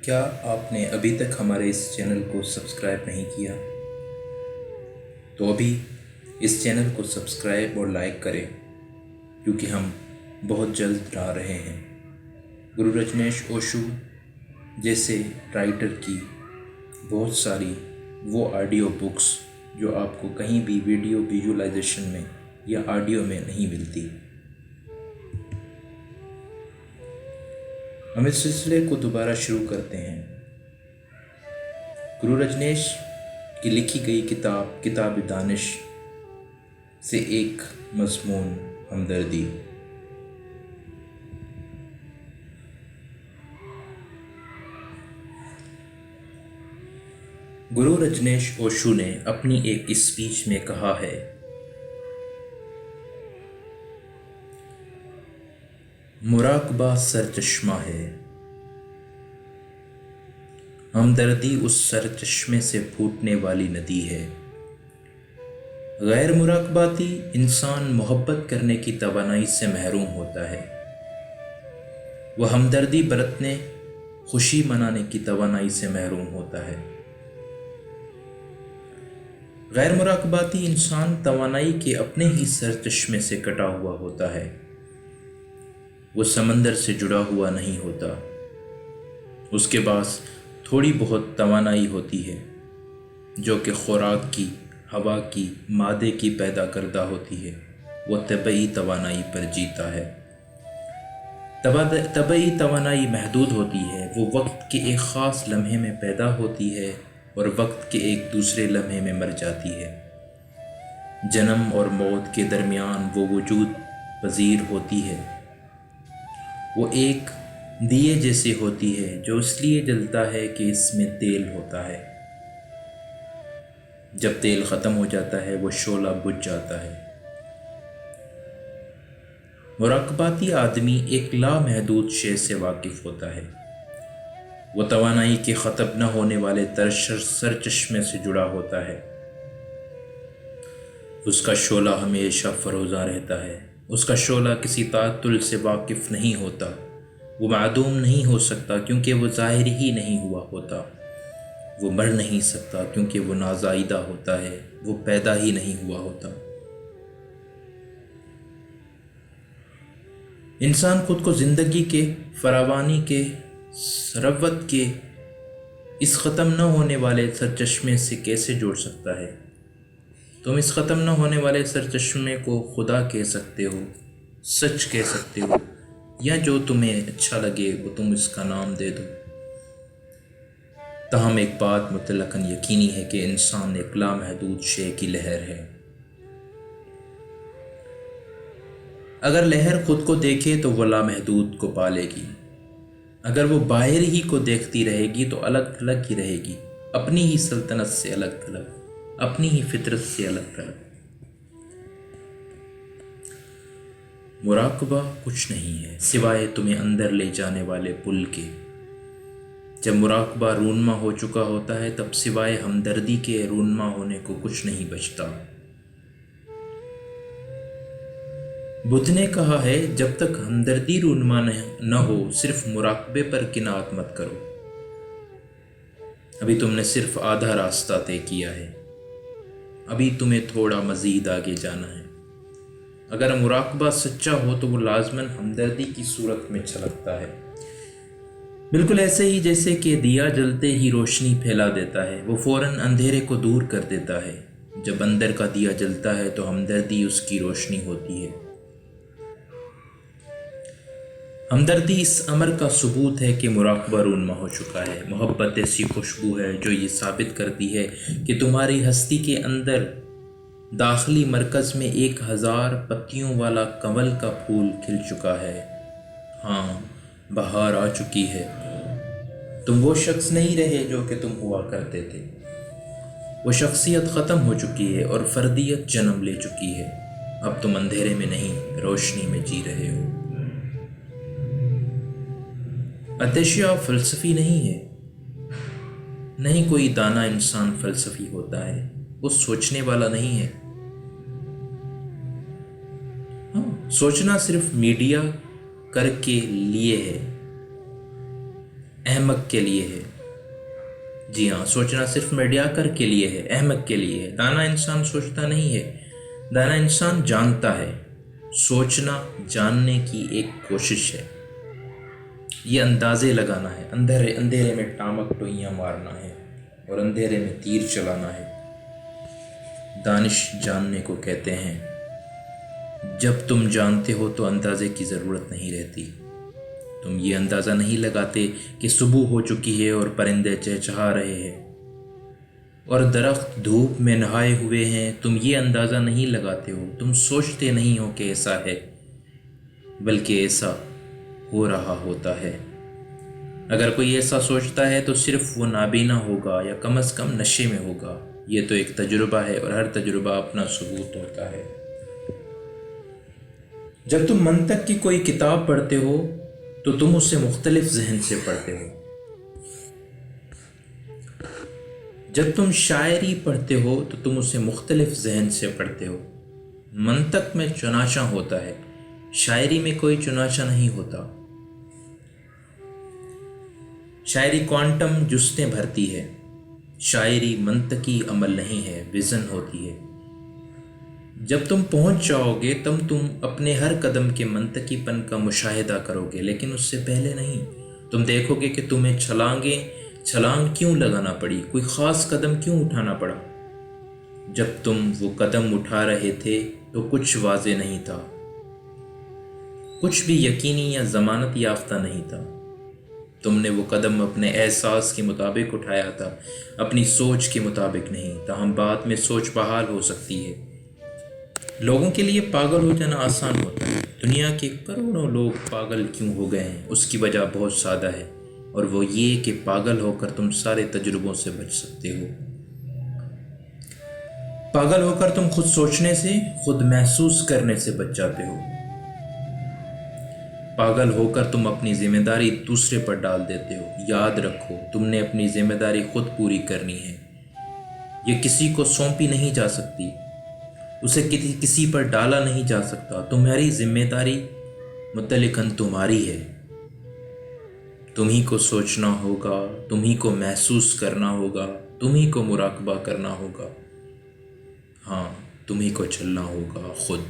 کیا آپ نے ابھی تک ہمارے اس چینل کو سبسکرائب نہیں کیا تو ابھی اس چینل کو سبسکرائب اور لائک کریں، کیونکہ ہم بہت جلد آ رہے ہیں گرو رجنیش اوشو جیسے رائٹر کی بہت ساری وہ آڈیو بکس جو آپ کو کہیں بھی ویڈیو ویژولائزیشن میں یا آڈیو میں نہیں ملتی۔ ہم اس سلسلے کو دوبارہ شروع کرتے ہیں۔ گرو رجنیش کی لکھی گئی کتاب دانش سے ایک مضمون ہمدردی۔ گرو رجنیش اوشو نے اپنی ایک اسپیچ میں کہا ہے، مراقبہ سرچشمہ ہے، ہمدردی اس سرچشمے سے پھوٹنے والی ندی ہے۔ غیر مراقباتی انسان محبت کرنے کی توانائی سے محروم ہوتا ہے، وہ ہمدردی برتنے، خوشی منانے کی توانائی سے محروم ہوتا ہے۔ غیر مراقباتی انسان توانائی کے اپنے ہی سرچشمے سے کٹا ہوا ہوتا ہے، وہ سمندر سے جڑا ہوا نہیں ہوتا۔ اس کے پاس تھوڑی بہت توانائی ہوتی ہے جو کہ خوراک کی، ہوا کی، مادے کی پیدا کردہ ہوتی ہے، وہ طبعی توانائی پر جیتا ہے۔ طبعی توانائی محدود ہوتی ہے، وہ وقت کے ایک خاص لمحے میں پیدا ہوتی ہے اور وقت کے ایک دوسرے لمحے میں مر جاتی ہے۔ جنم اور موت کے درمیان وہ وجود پذیر ہوتی ہے، وہ ایک دیے جیسے ہوتی ہے جو اس لیے جلتا ہے کہ اس میں تیل ہوتا ہے۔ جب تیل ختم ہو جاتا ہے وہ شعلہ بجھ جاتا ہے۔ مراقباتی آدمی ایک لامحدود شے سے واقف ہوتا ہے، وہ توانائی کے ختم نہ ہونے والے سرچشمے سے جڑا ہوتا ہے۔ اس کا شعلہ ہمیشہ فروزاں رہتا ہے، اس کا شعلہ کسی تعطل سے واقف نہیں ہوتا، وہ معدوم نہیں ہو سکتا کیونکہ وہ ظاہر ہی نہیں ہوا ہوتا، وہ مر نہیں سکتا کیونکہ وہ نازائیدہ ہوتا ہے، وہ پیدا ہی نہیں ہوا ہوتا۔ انسان خود کو زندگی کے فراوانی کے، ثروت کے اس ختم نہ ہونے والے سرچشمے سے کیسے جوڑ سکتا ہے؟ تم اس ختم نہ ہونے والے سرچشمے کو خدا کہہ سکتے ہو، سچ کہہ سکتے ہو، یا جو تمہیں اچھا لگے وہ تم اس کا نام دے دو۔ تاہم ایک بات مطلقاً یقینی ہے کہ انسان ایک لامحدود شے کی لہر ہے۔ اگر لہر خود کو دیکھے تو وہ لامحدود کو پالے گی، اگر وہ باہر ہی کو دیکھتی رہے گی تو الگ تھلگ ہی رہے گی، اپنی ہی سلطنت سے الگ تھلگ، اپنی ہی فطرت سے الگ تھلگ۔ مراقبہ کچھ نہیں ہے سوائے تمہیں اندر لے جانے والے پل کے۔ جب مراقبہ رونما ہو چکا ہوتا ہے تب سوائے ہمدردی کے رونما ہونے کو کچھ نہیں بچتا۔ بدھ نے کہا ہے، جب تک ہمدردی رونما نہ ہو صرف مراقبے پر قناعت مت کرو۔ ابھی تم نے صرف آدھا راستہ طے کیا ہے، ابھی تمہیں تھوڑا مزید آگے جانا ہے۔ اگر مراقبہ سچا ہو تو وہ لازماً ہمدردی کی صورت میں چھلکتا ہے، بالکل ایسے ہی جیسے کہ دیا جلتے ہی روشنی پھیلا دیتا ہے، وہ فوراً اندھیرے کو دور کر دیتا ہے۔ جب اندر کا دیا جلتا ہے تو ہمدردی اس کی روشنی ہوتی ہے۔ ہمدردی اس امر کا ثبوت ہے کہ مراقبہ رونما ہو چکا ہے۔ محبت ایسی خوشبو ہے جو یہ ثابت کرتی ہے کہ تمہاری ہستی کے اندر داخلی مرکز میں 1000 پتیوں والا کنول کا پھول کھل چکا ہے۔ ہاں، بہار آ چکی ہے، تم وہ شخص نہیں رہے جو کہ تم ہوا کرتے تھے۔ وہ شخصیت ختم ہو چکی ہے اور فردیت جنم لے چکی ہے۔ اب تم اندھیرے میں نہیں، روشنی میں جی رہے ہو۔ عطیہ فلسفی نہیں ہے، نہیں کوئی دانا انسان فلسفی ہوتا ہے، وہ سوچنے والا نہیں ہے۔ سوچنا صرف میڈیا کر کے لیے ہے، احمق کے لیے ہے۔ جی ہاں، سوچنا صرف میڈیا کر کے لیے ہے، احمق کے لیے ہے۔ دانا انسان سوچتا نہیں ہے، دانا انسان جانتا ہے۔ سوچنا جاننے کی ایک کوشش ہے، یہ اندازے لگانا ہے، اندھیرے میں ٹامک ٹوئیاں مارنا ہے اور اندھیرے میں تیر چلانا ہے۔ دانش جاننے کو کہتے ہیں۔ جب تم جانتے ہو تو اندازے کی ضرورت نہیں رہتی۔ تم یہ اندازہ نہیں لگاتے کہ صبح ہو چکی ہے اور پرندے چہچہا رہے ہیں اور درخت دھوپ میں نہائے ہوئے ہیں۔ تم یہ اندازہ نہیں لگاتے ہو، تم سوچتے نہیں ہو کہ ایسا ہے، بلکہ ایسا ہو رہا ہوتا ہے۔ اگر کوئی ایسا سوچتا ہے تو صرف وہ نابینا ہوگا یا کم از کم نشے میں ہوگا۔ یہ تو ایک تجربہ ہے اور ہر تجربہ اپنا ثبوت ہوتا ہے۔ جب تم منطق کی کوئی کتاب پڑھتے ہو تو تم اسے مختلف ذہن سے پڑھتے ہو۔ جب تم شاعری پڑھتے ہو تو تم اسے مختلف ذہن سے پڑھتے ہو۔ منطق میں چنانچہ ہوتا ہے، شاعری میں کوئی چنانچہ نہیں ہوتا۔ شاعری کوانٹم جستیں بھرتی ہے، شاعری منطقی عمل نہیں ہے، وژن ہوتی ہے۔ جب تم پہنچ جاؤ گے تب تم اپنے ہر قدم کے منطقی پن کا مشاہدہ کرو گے، لیکن اس سے پہلے نہیں۔ تم دیکھو گے کہ تمہیں چھلانگ کیوں لگانا پڑی، کوئی خاص قدم کیوں اٹھانا پڑا۔ جب تم وہ قدم اٹھا رہے تھے تو کچھ واضح نہیں تھا، کچھ بھی یقینی یا ضمانت یافتہ نہیں تھا۔ تم نے وہ قدم اپنے احساس کے مطابق اٹھایا تھا، اپنی سوچ کے مطابق نہیں۔ تاہم بعد میں سوچ بحال ہو سکتی ہے۔ لوگوں کے لیے پاگل ہو جانا آسان ہوتا ہے۔ دنیا کے کروڑوں لوگ پاگل کیوں ہو گئے ہیں، اس کی وجہ بہت سادہ ہے، اور وہ یہ کہ پاگل ہو کر تم سارے تجربوں سے بچ سکتے ہو۔ پاگل ہو کر تم خود سوچنے سے، خود محسوس کرنے سے بچ جاتے ہو۔ پاگل ہو کر تم اپنی ذمہ داری دوسرے پر ڈال دیتے ہو۔ یاد رکھو، تم نے اپنی ذمہ داری خود پوری کرنی ہے، یہ کسی کو سونپی نہیں جا سکتی، اسے کسی پر ڈالا نہیں جا سکتا۔ تمہاری ذمہ داری متعلقاً تمہاری ہے، تم ہی کو سوچنا ہوگا، تم ہی کو محسوس کرنا ہوگا، تم ہی کو مراقبہ کرنا ہوگا، ہاں تم ہی کو چلنا ہوگا خود۔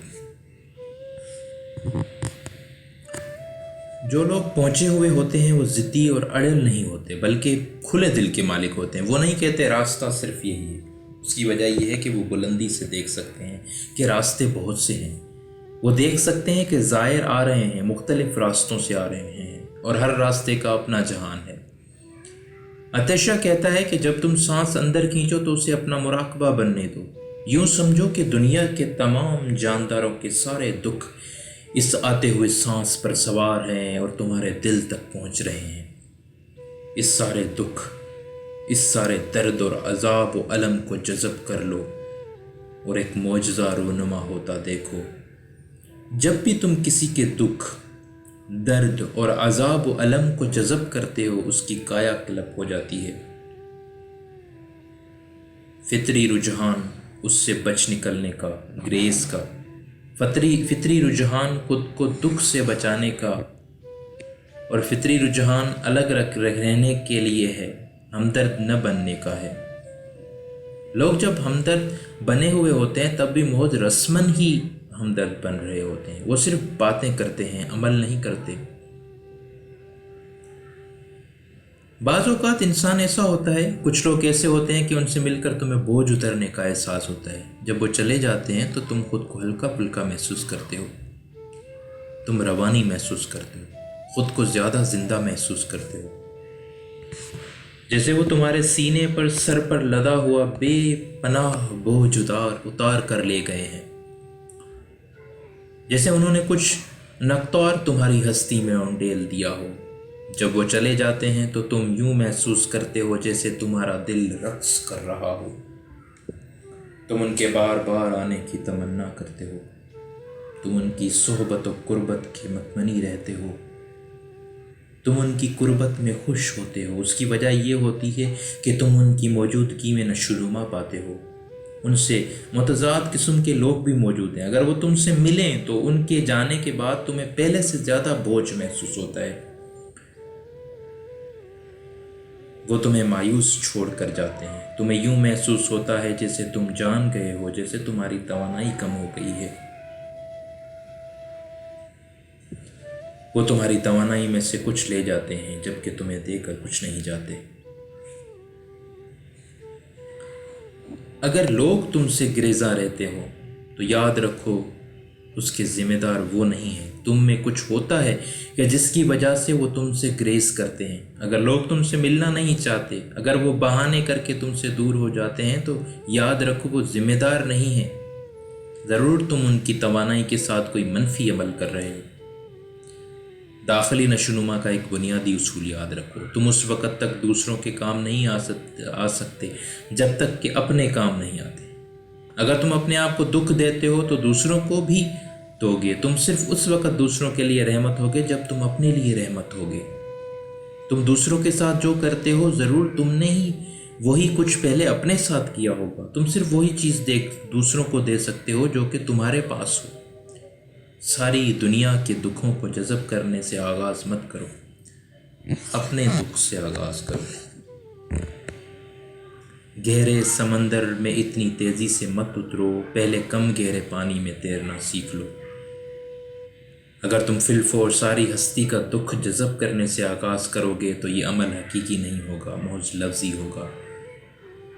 جو لوگ پہنچے ہوئے ہوتے ہیں وہ ضدی اور اڑل نہیں ہوتے، بلکہ کھلے دل کے مالک ہوتے ہیں۔ وہ نہیں کہتے راستہ صرف یہی ہے۔ اس کی وجہ یہ ہے کہ وہ بلندی سے دیکھ سکتے ہیں کہ راستے بہت سے ہیں۔ وہ دیکھ سکتے ہیں کہ زائر آ رہے ہیں، مختلف راستوں سے آ رہے ہیں، اور ہر راستے کا اپنا جہان ہے۔ عطیہ کہتا ہے کہ جب تم سانس اندر کھینچو تو اسے اپنا مراقبہ بننے دو۔ یوں سمجھو کہ دنیا کے تمام جانداروں کے سارے دکھ اس آتے ہوئے سانس پر سوار ہیں اور تمہارے دل تک پہنچ رہے ہیں۔ اس سارے دکھ، اس سارے درد اور عذاب و الم کو جذب کر لو اور ایک معجزہ رونما ہوتا دیکھو۔ جب بھی تم کسی کے دکھ، درد اور عذاب و الم کو جذب کرتے ہو، اس کی کایا کلپ ہو جاتی ہے۔ فطری رجحان اس سے بچ نکلنے کا، گریز کا، فطری رجحان خود کو دکھ سے بچانے کا، اور فطری رجحان الگ رہنے کے لیے ہے، ہمدرد نہ بننے کا ہے۔ لوگ جب ہمدرد بنے ہوئے ہوتے ہیں تب بھی محض رسمن ہی ہمدرد بن رہے ہوتے ہیں، وہ صرف باتیں کرتے ہیں، عمل نہیں کرتے۔ بعض اوقات انسان ایسا ہوتا ہے، کچھ لوگ ایسے ہوتے ہیں کہ ان سے مل کر تمہیں بوجھ اترنے کا احساس ہوتا ہے۔ جب وہ چلے جاتے ہیں تو تم خود کو ہلکا پھلکا محسوس کرتے ہو، تم روانی محسوس کرتے ہو، خود کو زیادہ زندہ محسوس کرتے ہو، جیسے وہ تمہارے سینے پر، سر پر لدا ہوا بے پناہ بوجھ اتار کر لے گئے ہیں، جیسے انہوں نے کچھ نقطار تمہاری ہستی میں انڈیل دیا ہو۔ جب وہ چلے جاتے ہیں تو تم یوں محسوس کرتے ہو جیسے تمہارا دل رقص کر رہا ہو، تم ان کے بار بار آنے کی تمنا کرتے ہو، تم ان کی صحبت و قربت کے مطمئن رہتے ہو، تم ان کی قربت میں خوش ہوتے ہو۔ اس کی وجہ یہ ہوتی ہے کہ تم ان کی موجودگی میں نشوونما پاتے ہو۔ ان سے متضاد قسم کے لوگ بھی موجود ہیں، اگر وہ تم سے ملیں تو ان کے جانے کے بعد تمہیں پہلے سے زیادہ بوجھ محسوس ہوتا ہے۔ وہ تمہیں مایوس چھوڑ کر جاتے ہیں، تمہیں یوں محسوس ہوتا ہے جیسے تم جان گئے ہو، جیسے تمہاری توانائی کم ہو گئی ہے۔ وہ تمہاری توانائی میں سے کچھ لے جاتے ہیں جبکہ تمہیں دے کر کچھ نہیں جاتے۔ اگر لوگ تم سے گریزاں رہتے ہو تو یاد رکھو اس کے ذمہ دار وہ نہیں ہیں، تم میں کچھ ہوتا ہے کہ جس کی وجہ سے وہ تم سے گریز کرتے ہیں۔ اگر لوگ تم سے ملنا نہیں چاہتے، اگر وہ بہانے کر کے تم سے دور ہو جاتے ہیں تو یاد رکھو وہ ذمہ دار نہیں ہیں، ضرور تم ان کی توانائی کے ساتھ کوئی منفی عمل کر رہے ہو۔ داخلی نشوونما کا ایک بنیادی اصول یاد رکھو، تم اس وقت تک دوسروں کے کام نہیں آ سکتے جب تک کہ اپنے کام نہیں آتے۔ اگر تم اپنے آپ کو دکھ دیتے ہو تو دوسروں کو بھی دو گے۔ تم صرف اس وقت دوسروں کے لیے رحمت ہوگے جب تم اپنے لیے رحمت ہوگے۔ تم دوسروں کے ساتھ جو کرتے ہو ضرور تم نے ہی وہی کچھ پہلے اپنے ساتھ کیا ہوگا۔ تم صرف وہی چیز دوسروں کو دے سکتے ہو جو کہ تمہارے پاس ہو۔ ساری دنیا کے دکھوں کو جذب کرنے سے آغاز مت کرو، اپنے دکھ سے آغاز کرو۔ گہرے سمندر میں اتنی تیزی سے مت اترو، پہلے کم گہرے پانی میں تیرنا سیکھ لو۔ اگر تم فی الفور ساری ہستی کا دکھ جذب کرنے سے آغاز کرو گے تو یہ عمل حقیقی نہیں ہوگا، محض لفظی ہوگا۔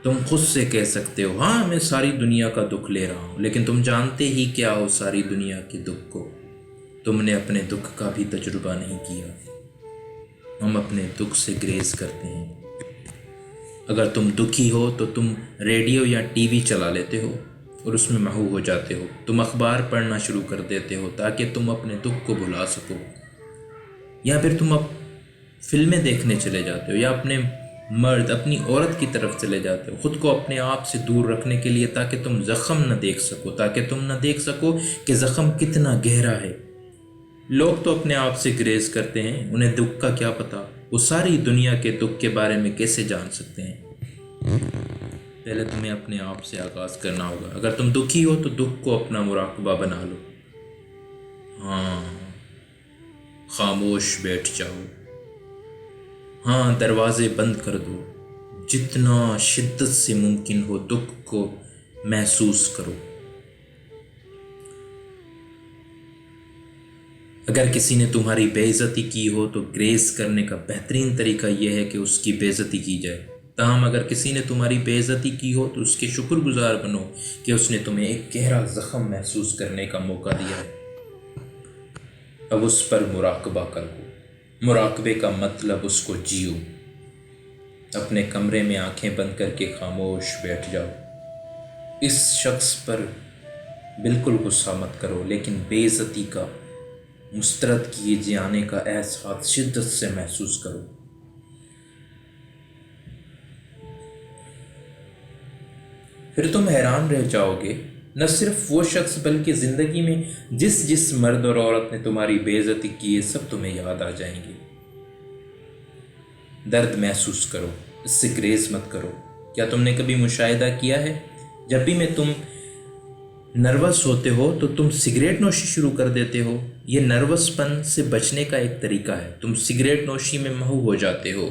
تم خود سے کہہ سکتے ہو ہاں میں ساری دنیا کا دکھ لے رہا ہوں، لیکن تم جانتے ہی کیا ہو ساری دنیا کے دکھ کو؟ تم نے اپنے دکھ کا بھی تجربہ نہیں کیا۔ ہم اپنے دکھ سے گریز کرتے ہیں۔ اگر تم دکھی ہو تو تم ریڈیو یا ٹی وی چلا لیتے ہو اور اس میں محو ہو جاتے ہو، تم اخبار پڑھنا شروع کر دیتے ہو تاکہ تم اپنے دکھ کو بھلا سکو، یا پھر تم فلمیں دیکھنے چلے جاتے ہو، یا اپنی عورت کی طرف چلے جاتے ہو، خود کو اپنے آپ سے دور رکھنے کے لیے تاکہ تم زخم نہ دیکھ سکو، کہ زخم کتنا گہرا ہے۔ لوگ تو اپنے آپ سے گریز کرتے ہیں، انہیں دکھ کا کیا پتا، وہ ساری دنیا کے دکھ کے بارے میں کیسے جان سکتے ہیں؟ پہلے تمہیں اپنے آپ سے آغاز کرنا ہوگا۔ اگر تم دکھی ہو تو دکھ کو اپنا مراقبہ بنا لو۔ ہاں، خاموش بیٹھ جاؤ، ہاں دروازے بند کر دو، جتنا شدت سے ممکن ہو دکھ کو محسوس کرو۔ اگر کسی نے تمہاری بے عزتی کی ہو تو گریز کرنے کا بہترین طریقہ یہ ہے کہ اس کی بے عزتی کی جائے۔ تاہم اگر کسی نے تمہاری بے عزتی کی ہو تو اس کے شکر گزار بنو کہ اس نے تمہیں ایک گہرا زخم محسوس کرنے کا موقع دیا ہے۔ اب اس پر مراقبہ کرو۔ مراقبے کا مطلب اس کو جیو۔ اپنے کمرے میں آنکھیں بند کر کے خاموش بیٹھ جاؤ۔ اس شخص پر بالکل غصہ مت کرو، لیکن بے عزتی کا مسترد کیے جانے کا احساس شدت سے محسوس کرو۔ پھر تم حیران رہ جاؤ گے، نہ صرف وہ شخص بلکہ زندگی میں جس مرد اور عورت نے تمہاری بے عزتی کی ہے سب تمہیں یاد آ جائیں گے۔ درد محسوس کرو، اس سے گریز مت کرو۔ کیا تم نے کبھی مشاہدہ کیا ہے جب بھی تم نروس ہوتے ہو تو تم سگریٹ نوشی شروع کر دیتے ہو؟ یہ نروس پن سے بچنے کا ایک طریقہ ہے، تم سگریٹ نوشی میں محو ہو جاتے ہو۔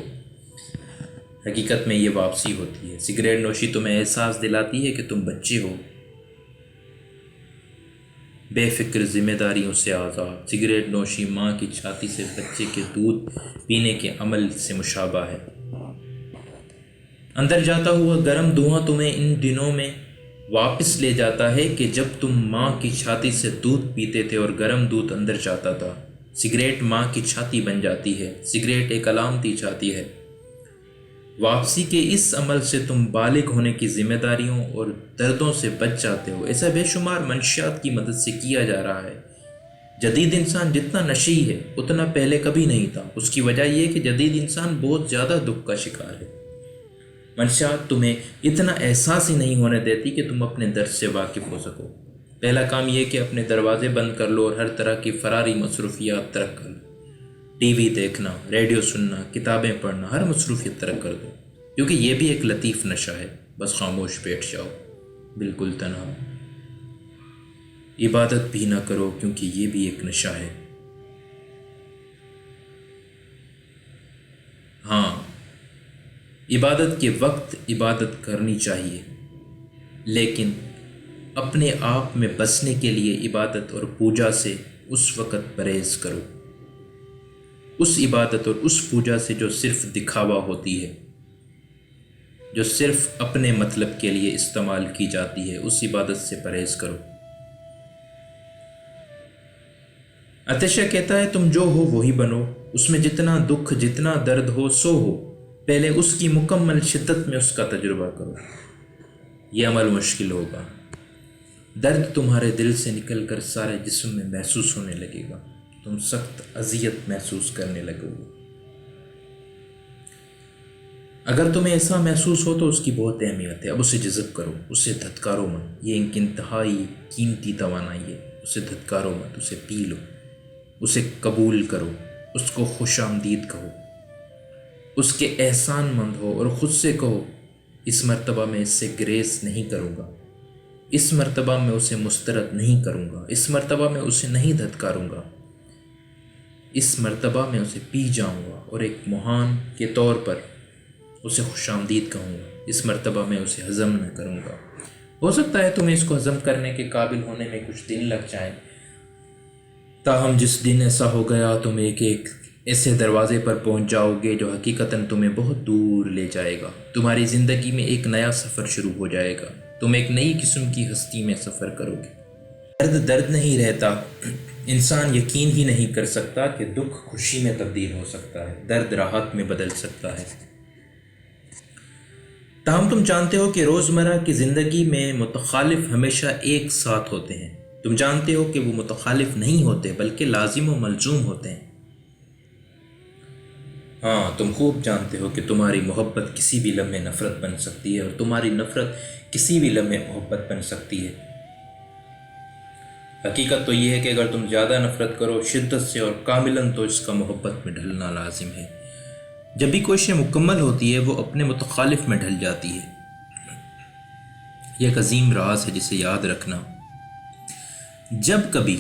حقیقت میں یہ واپسی ہوتی ہے۔ سگریٹ نوشی تمہیں احساس دلاتی ہے کہ تم بچے ہو، بے فکر، ذمہ داریوں سے آزاد۔ سگریٹ نوشی ماں کی چھاتی سے بچے کے دودھ پینے کے عمل سے مشابہ ہے۔ اندر جاتا ہوا گرم دھواں تمہیں ان دنوں میں واپس لے جاتا ہے کہ جب تم ماں کی چھاتی سے دودھ پیتے تھے اور گرم دودھ اندر جاتا تھا۔ سگریٹ ماں کی چھاتی بن جاتی ہے، سگریٹ ایک علامتی چھاتی ہے۔ واپسی کے اس عمل سے تم بالغ ہونے کی ذمہ داریوں اور دردوں سے بچ جاتے ہو۔ ایسا بے شمار منشیات کی مدد سے کیا جا رہا ہے۔ جدید انسان جتنا نشی ہے اتنا پہلے کبھی نہیں تھا۔ اس کی وجہ یہ کہ جدید انسان بہت زیادہ دکھ کا شکار ہے۔ منشیات تمہیں اتنا احساس ہی نہیں ہونے دیتی کہ تم اپنے درد سے واقف ہو سکو۔ پہلا کام یہ کہ اپنے دروازے بند کر لو اور ہر طرح کی فراری مصروفیات ترک کر لو۔ ٹی وی دیکھنا، ریڈیو سننا، کتابیں پڑھنا، ہر مصروفیت ترک کر دو، کیونکہ یہ بھی ایک لطیف نشہ ہے۔ بس خاموش بیٹھ جاؤ، بالکل تنہا۔ عبادت بھی نہ کرو، کیونکہ یہ بھی ایک نشہ ہے۔ ہاں، عبادت کے وقت عبادت کرنی چاہیے، لیکن اپنے آپ میں بسنے کے لیے عبادت اور پوجا سے اس وقت پرہیز کرو۔ اس عبادت اور اس پوجا سے جو صرف دکھاوا ہوتی ہے، جو صرف اپنے مطلب کے لیے استعمال کی جاتی ہے، اس عبادت سے پرہیز کرو۔ عطیہ کہتا ہے تم جو ہو وہی بنو، اس میں جتنا دکھ جتنا درد ہو سو ہو، پہلے اس کی مکمل شدت میں اس کا تجربہ کرو۔ یہ عمل مشکل ہوگا، درد تمہارے دل سے نکل کر سارے جسم میں محسوس ہونے لگے گا، تم سخت اذیت محسوس کرنے لگو گے۔ اگر تمہیں ایسا محسوس ہو تو اس کی بہت اہمیت ہے، اب اسے جذب کرو، اسے دھتکارو مت۔ یہ ایک انتہائی قیمتی توانائی ہے، اسے دھتکارو مت، اسے پی لو، اسے قبول کرو، اس کو خوش آمدید کہو، اس کے احسان مند ہو اور خود سے کہو اس مرتبہ میں اس سے گریز نہیں کروں گا، اس مرتبہ میں اسے مسترد نہیں کروں گا، اس مرتبہ میں اسے نہیں دھتکاروں گا، اس مرتبہ میں اسے پی جاؤں گا اور ایک مہان کے طور پر اسے خوش آمدید کہوں گا، اس مرتبہ میں اسے ہضم نہ کروں گا۔ ہو سکتا ہے تمہیں اس کو ہضم کرنے کے قابل ہونے میں کچھ دن لگ جائیں، تاہم جس دن ایسا ہو گیا تم ایک ایسے دروازے پر پہنچ جاؤ گے جو حقیقتاً تمہیں بہت دور لے جائے گا۔ تمہاری زندگی میں ایک نیا سفر شروع ہو جائے گا، تم ایک نئی قسم کی ہستی میں سفر کرو گے۔ درد نہیں رہتا، انسان یقین ہی نہیں کر سکتا کہ دکھ خوشی میں تبدیل ہو سکتا ہے، درد راحت میں بدل سکتا ہے۔ تاہم تم جانتے ہو کہ روزمرہ کی زندگی میں متخالف ہمیشہ ایک ساتھ ہوتے ہیں۔ تم جانتے ہو کہ وہ متخالف نہیں ہوتے بلکہ لازم و ملزوم ہوتے ہیں۔ ہاں، تم خوب جانتے ہو کہ تمہاری محبت کسی بھی لمحے نفرت بن سکتی ہے اور تمہاری نفرت کسی بھی لمحے محبت بن سکتی ہے۔ حقیقت تو یہ ہے کہ اگر تم زیادہ نفرت کرو شدت سے اور کاملاً تو اس کا محبت میں ڈھلنا لازم ہے۔ جب بھی کوئی شے مکمل ہوتی ہے وہ اپنے متخالف میں ڈھل جاتی ہے۔ یہ ایک عظیم راز ہے جسے یاد رکھنا۔ جب کبھی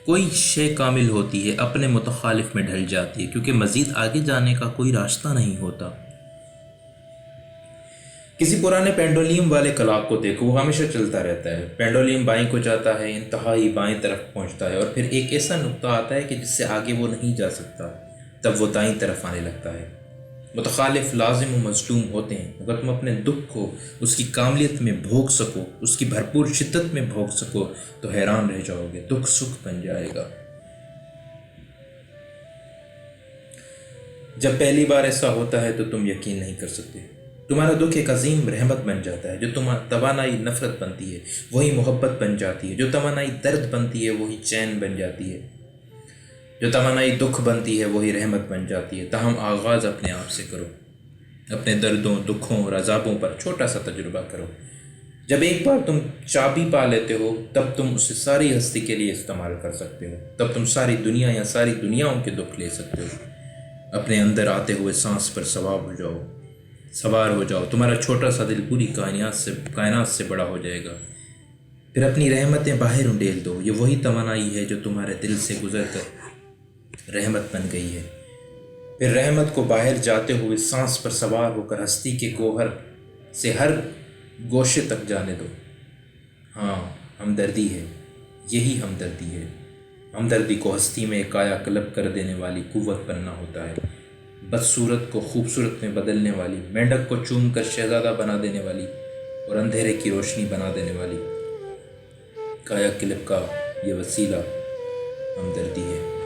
کوئی شے کامل ہوتی ہے اپنے متخالف میں ڈھل جاتی ہے، کیونکہ مزید آگے جانے کا کوئی راستہ نہیں ہوتا۔ کسی پرانے پینڈولیم والے کلاک کو دیکھو، وہ ہمیشہ چلتا رہتا ہے۔ پینڈولیم بائیں کو جاتا ہے، انتہائی بائیں طرف پہنچتا ہے اور پھر ایک ایسا نقطہ آتا ہے کہ جس سے آگے وہ نہیں جا سکتا، تب وہ دائیں طرف آنے لگتا ہے۔ متخالف لازم و مظلوم ہوتے ہیں۔ اگر تم اپنے دکھ کو اس کی کاملیت میں بھوگ سکو، اس کی بھرپور شدت میں بھوگ سکو تو حیران رہ جاؤ گے، دکھ سکھ بن جائے گا۔ جب پہلی بار ایسا ہوتا ہے تو تم یقین نہیں کر سکتے، تمہارا دکھ ایک عظیم رحمت بن جاتا ہے۔ جو توانائی نفرت بنتی ہے وہی محبت بن جاتی ہے، جو توانائی درد بنتی ہے وہی چین بن جاتی ہے، جو توانائی دکھ بنتی ہے وہی رحمت بن جاتی ہے۔ تاہم آغاز اپنے آپ سے کرو، اپنے دردوں، دکھوں اور عذابوں پر چھوٹا سا تجربہ کرو۔ جب ایک بار تم چابی پا لیتے ہو تب تم اسے ساری ہستی کے لیے استعمال کر سکتے ہو، تب تم ساری دنیا یا ساری دنیاؤں کے دکھ لے سکتے ہو۔ اپنے اندر آتے ہوئے سانس پر سوار ہو جاؤ، تمہارا چھوٹا سا دل پوری کائنات سے بڑا ہو جائے گا۔ پھر اپنی رحمتیں باہر انڈیل دو، یہ وہی توانائی ہے جو تمہارے دل سے گزر کر رحمت بن گئی ہے۔ پھر رحمت کو باہر جاتے ہوئے سانس پر سوار ہو کر ہستی کے گوہر سے ہر گوشے تک جانے دو۔ ہاں، ہمدردی ہے، یہی ہمدردی ہے۔ ہمدردی کو ہستی میں کایا کلپ کر دینے والی قوت بننا ہوتا ہے، بدصورت کو خوبصورت میں بدلنے والی، مینڈک کو چوم کر شہزادہ بنا دینے والی اور اندھیرے کی روشنی بنا دینے والی۔ کایا کلپ کا یہ وسیلہ ہمدردی ہے۔